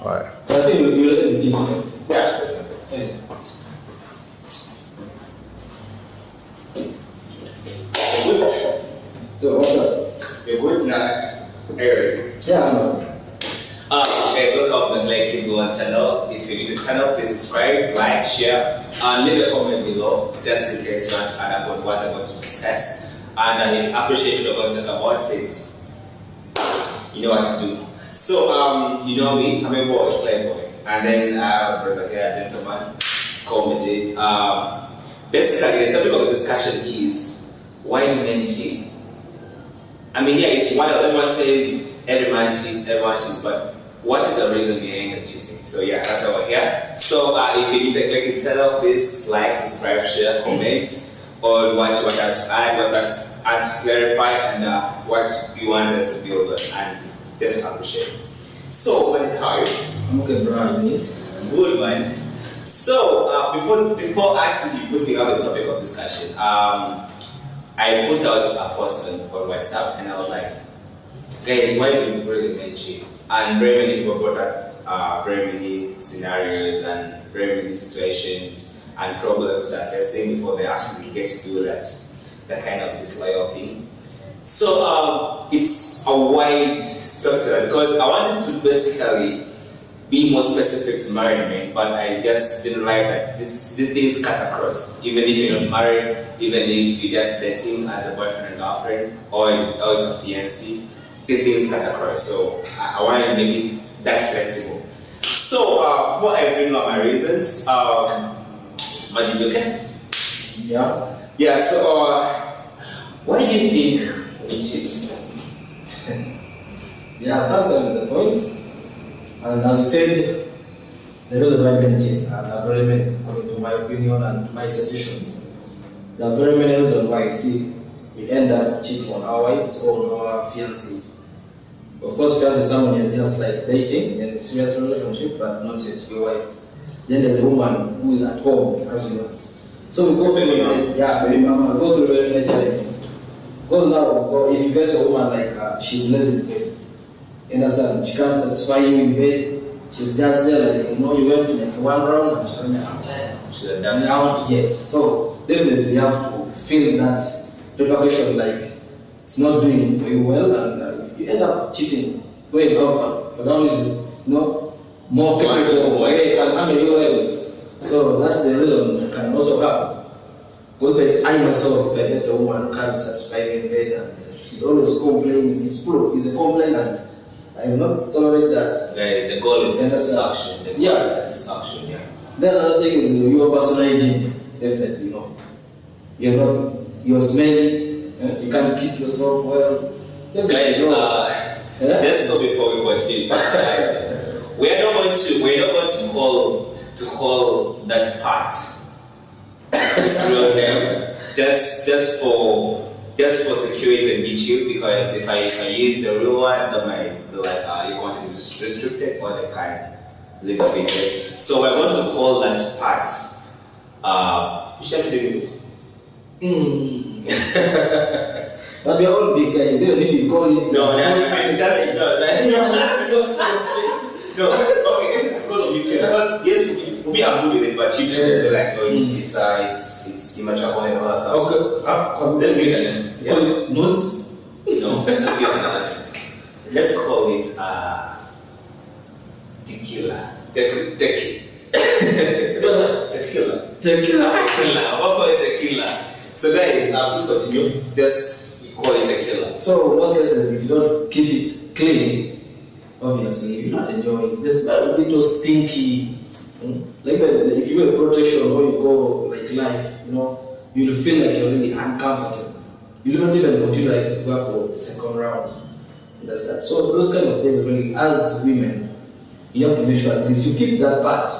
Right. But I think you look at the team. Yeah. Good. So what's up? You're good now, Eric. Yeah, I know. Guys, welcome to the Glen Kids One channel. If you're new to the channel, please subscribe, like, share, and leave a comment below just in case you want to add about what I'm going to discuss. And if you appreciate what we're going to talk about, please, you know what to do. So, you know me, I'm a boy, playboy. And then I have a brother here, a gentleman, called me Jay. Basically, the topic of the discussion is why men cheat. I mean, yeah, it's wild. Everyone says every man cheats, everyone cheats, but what is the reason behind the cheating? So yeah, that's why we're here. So if you need to click the channel, please like, subscribe, share, comment on what you want us to add, what us to clarify, and what you want us to build on, and just appreciate. So, how are you? I'm okay, bro. How are you? Good, man. So before actually putting out the topic of discussion, I put out a post on WhatsApp, and I was like, guys, why do you really men cheat? And very many people brought up very many scenarios and very many situations and problems that they're facing before they actually get to do that kind of disloyal thing. So it's a wide spectrum because I wanted to basically be more specific to married men, but I just didn't like that these things cut across. Even if you're not married, even if you're just dating as a boyfriend and girlfriend, or as a fiancé, the things cut across. So I want to make it that flexible. So before I bring up my reasons, Madi, you okay? Yeah. Yeah. So why do you think we cheat? Yeah, that's the point. And as you said, there is a very many cheat, and there are very many, according to my opinion and my suggestions. There are very many reasons why you see we end up cheating on our wives or on our fiancé. Of course, fiancé is someone you're just like dating in a serious relationship, but not yet your wife. Then there's a woman who is at home as you was. So we go through, baby mama, go through very many challenges. Because now, if you get a woman like she's lazy in bed, you understand? She can't satisfy you in bed. She's just there, like, you went like one round and she's like, I'm tired. She's done. I want to get. So definitely you have to feel that repercussion, like it's not doing for you well, and if you end up cheating, where you come from, for that reason, more people can handle you well. So that's the reason that can also happen. Because I myself, if I get a woman who can't satisfy me in bed and she's always complaining, he's a complainant. I will not tolerate that. Guys, the goal is satisfaction. The goal is satisfaction. Yeah. Then another thing is your personal hygiene. Definitely, you're smelly. You can't keep yourself well. Guys, just so before we continue, we're not going to call that part. It's real name. Just for security and YouTube, because if I use the real one, they might be like, you want to be restricted, or they can leave a video. So I want to call that part. You should have to do it. But we're all big guys, even if you call it. No, that's fine. No, okay, this is because of YouTube. Because yes, we are good with it, but YouTube, they're like, no, it's immature and all that stuff. Okay, Let's get it. Yeah. Call it notes? No, let's get another name. Let's call it tequila. Tequila. What call it tequila? So guys, please continue. Just call it tequila. So most cases, if you don't keep it clean, obviously you not enjoy it. There's a little stinky. Like if you wear protection or you go like life, you'll feel like you're really uncomfortable. You don't even continue like work for the second round. Understand? So those kind of things really, as women, you have to make sure at least you keep that part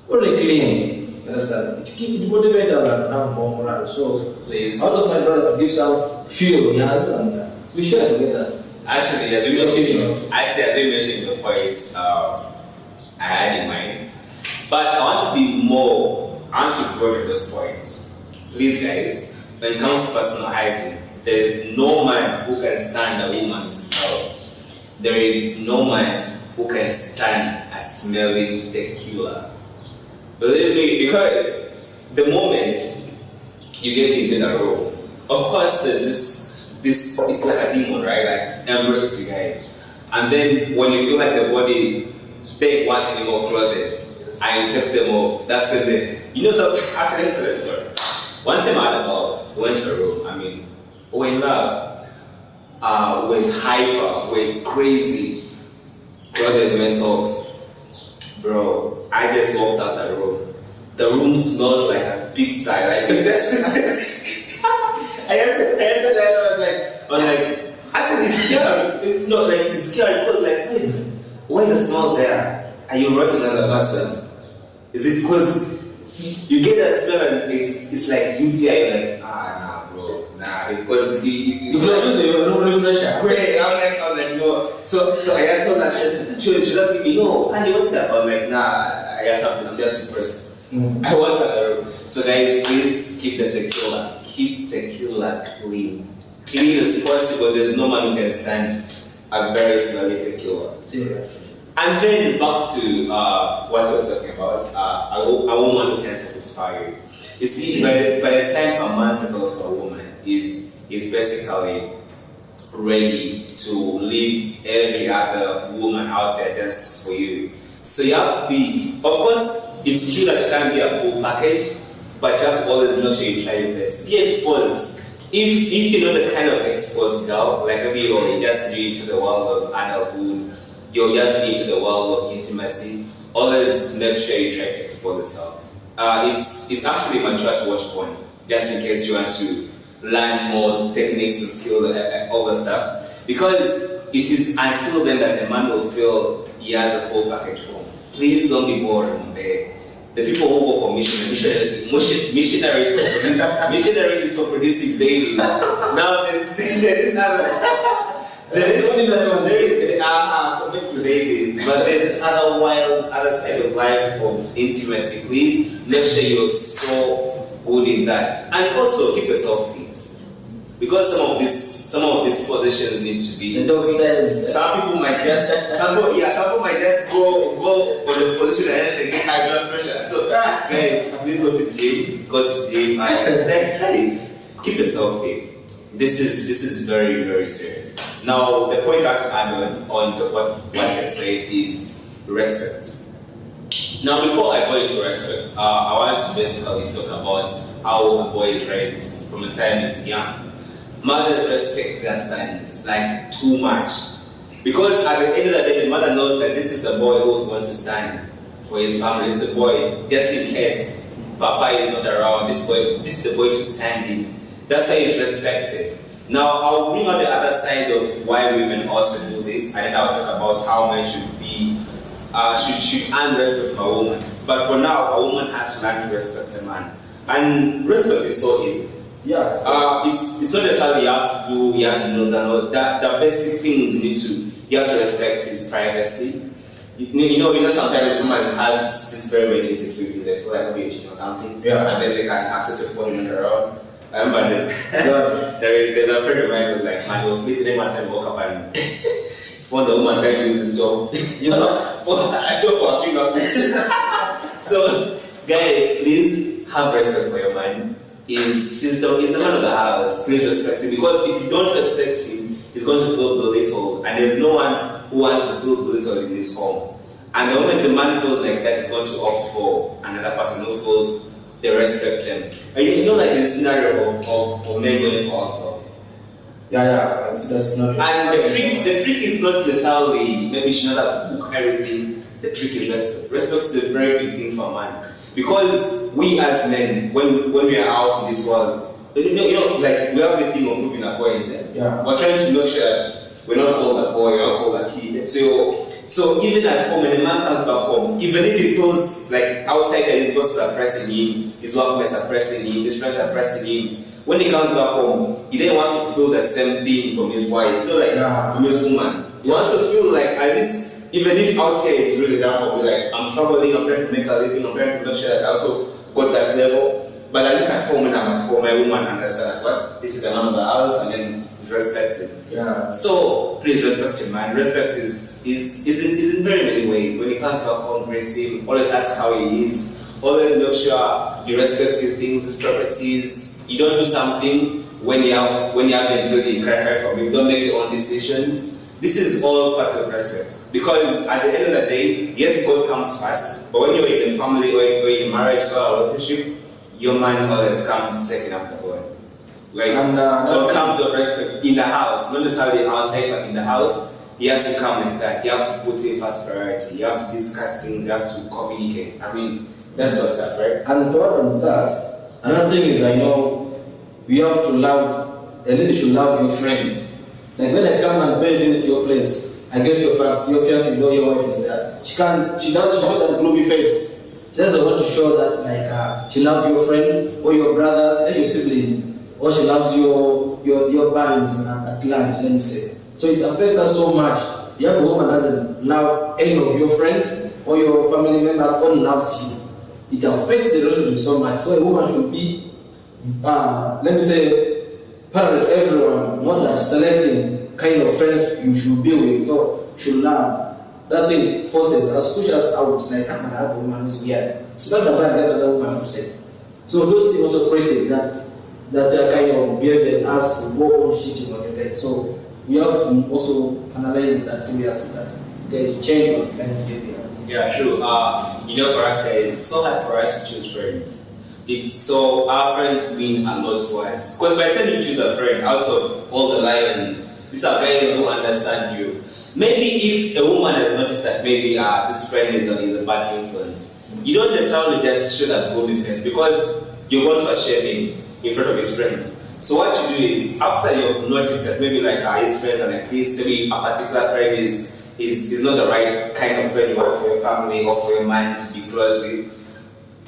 really clean. Understand? Keep it motivated and have more morale. So please. How does my brother give some fuel he has, and we share together. Actually, as we mentioned in the points I had in mind, but I want to broaden those points. Please, guys, when it comes to personal hygiene, there is no man who can stand a woman's smells. There is no man who can stand a smelling tequila. Believe me, because the moment you get into that role, of course there's this it's like a demon, right? Like embraces you guys. And then when you feel like the body they want any more clothes and you take them off, that's when so actually let me tell you a story. One time I had a ball, went to a room, I mean, we're in love, with hyper, with crazy, clothes went off. Bro, I just walked out that room. The room smelled like a big style. Like it just I was like, actually it's scary. No, like it's scary because like why is the smell there? Are you rotting as a person? Is it because you get that smell and it's like UTI? You're like, nah, bro, because you feel like you're not refresher. Great, I'm like, no. So I just told that she just give me, no, honey, what's up? I was like, nah, I got something. I'm just depressed. I want another room. So guys, please keep the tequila. Keep tequila clean. Clean as possible. There's no man who can stand a very smelly tequila. Seriously. And then back to what I was talking about, a woman who can satisfy you. You see, by the time a man settles for a woman, is basically ready to leave every other woman out there just for you. So you have to be, of course, it's true that you can't be a full package, but you have to always make sure you try your best. Be exposed. If you're not the kind of exposed girl, like maybe you're just new into the world of adulthood, you're just new into the world of intimacy, always make sure you try to expose yourself. It's actually mature to watch porn, just in case you want to learn more techniques and skills and all that stuff. Because it is until then that a man will feel he has a full package home. Please don't be bored on there. The people who go for missionaries for producing babies. Now there is for babies, but there is other side of life of intimacy. Please make sure you're so good in that, and also keep yourself fit. Because some of these positions need to be. The dog says. Some people might just go on the position and they get high blood pressure. So guys, please go to the gym and keep yourself fit. This is very, very serious. Now the point I have to add on to what I said is respect. Now before I go into respect, I want to basically talk about how a boy is raised from the time he's young. Mothers respect their sons like too much, because at the end of the day the mother knows that this is the boy who's going to stand for his family. This is the boy, just in case Papa is not around, this is the boy to stand in. That's why he's respected. Now I'll bring out the other side of why women also do this, and then I'll talk about how men should be should earn respect from a woman. But for now, a woman has to learn to respect a man, and respect is so easy. Yeah. It's not necessarily you have to know that the basic things you have to respect his privacy. You know sometimes someone has this very, very insecurity, they feel like maybe cheating or something, yeah, and then they can access your phone when you're around. I remember there's a friend of mine who like, man, he was sleeping in one time, woke up and found the woman trying to use the stove. I don't for a fingerprint. So guys, please have respect for your man. He's the man of the house. Please respect him, because if you don't respect him, he's going to feel belittled, and there's no one who wants to feel belittled in this home. And the moment the man feels like that, he's going to opt for another person who feels they respect him. And you know, like the scenario of men going for husbands. Yeah, that's not. And the trick is not necessarily maybe she knows how to cook everything. The trick is respect. Respect is a very big thing for a man. Because we as men, when we are out in this world, you know, like we have the thing of proving a point. Yeah. We're trying to make sure that we're not called a boy, we're not called a kid. So even at home, when a man comes back home, even if he feels like outside that his bosses are pressing him, his workmates are pressing him, his friends are pressing him, when he comes back home, he didn't want to feel the same thing from his wife, from his woman. He wants to feel like at least. Even if out here it's really down for me, like I'm struggling, I'm trying to make a living, I'm trying to make sure that I also got that level. But at least at home, when I'm at home, my woman understands what this is the man of the house, and then respect it. Yeah. So please respect your man. Respect is in very many ways. When he comes back home, greet him. Always ask how he is. Always make sure you respect your things, his properties. You don't do something when you haven't really cry for him. Don't make your own decisions. This is all part of respect. Because at the end of the day, yes, God comes first. But when you're in a family or in a marriage or a relationship, your man always comes second after God. Like, what comes of respect in the house, not necessarily outside, but in the house, he has to come like that. You have to put him first priority. You have to discuss things. You have to communicate. I mean, that's what's up, right? And to add on that, another thing is, I know we have to love, a lady should love your friends. Like when I come and pay visit your place, I get your fiancé know your wife is there. She doesn't show that gloomy face. She doesn't want to show that like she loves your friends or your brothers and your siblings. Or she loves your parents at large, let me say. So it affects us so much. You have a woman doesn't love any of your friends or your family members, only loves you. It affects the relationship so much. So a woman should be, let me say, parallel to everyone, not that selecting kind of friends you should be with. So should love. That thing forces us, pushes us out. Like I'm gonna have a woman who's weird. It's not about get another woman upset. So those things also created that kind of behavior in us to go on cheating on your guys. So we have to also analyze that seriously, that there's change on kind of behavior. Yeah, true. For us guys, it's so hard for us to choose friends. So our friends mean a lot to us. Because by the time you choose a friend out of all the lions, these are guys who understand you. Maybe if a woman has noticed that maybe this friend is a bad influence, you don't necessarily just show that gloomy face because you're going to shame him in front of his friends. So what you do is, after you've noticed that maybe like his friends are like this, maybe a particular friend is not the right kind of friend you want for your family or for your man to be close with.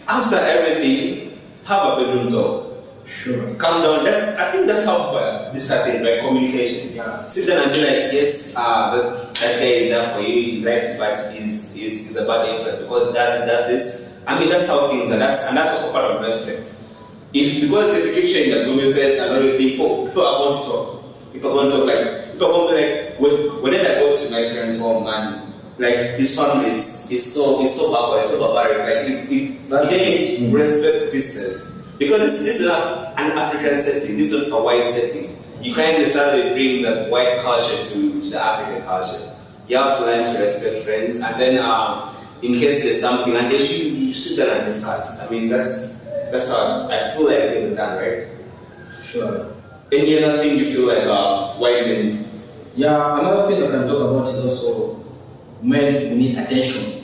After everything, have a bedroom talk. Sure. Calm down. I think that's how this kind of thing, right? Communication. Yeah. Sit down and be like, yes, that guy is there for you. He likes you, but is a bad influence because that this. I mean, that's how things are. And that's also part of respect. Because if you keep sharing the gloomy face and everything, people are going to talk. People are going to talk people are going to be like, whenever I go to my friend's home, man, like this family is so backward, it's so barbaric. Like it didn't respect visitors. Because this is an African setting, this is a white setting. You can't necessarily bring the white culture to the African culture. You have to learn to respect friends, and then in case there's something, and then you sit down and discuss. I mean, that's how I feel like things are done, right? Sure. Any other thing you feel like white men? Yeah, another thing I can talk about is also men who need attention.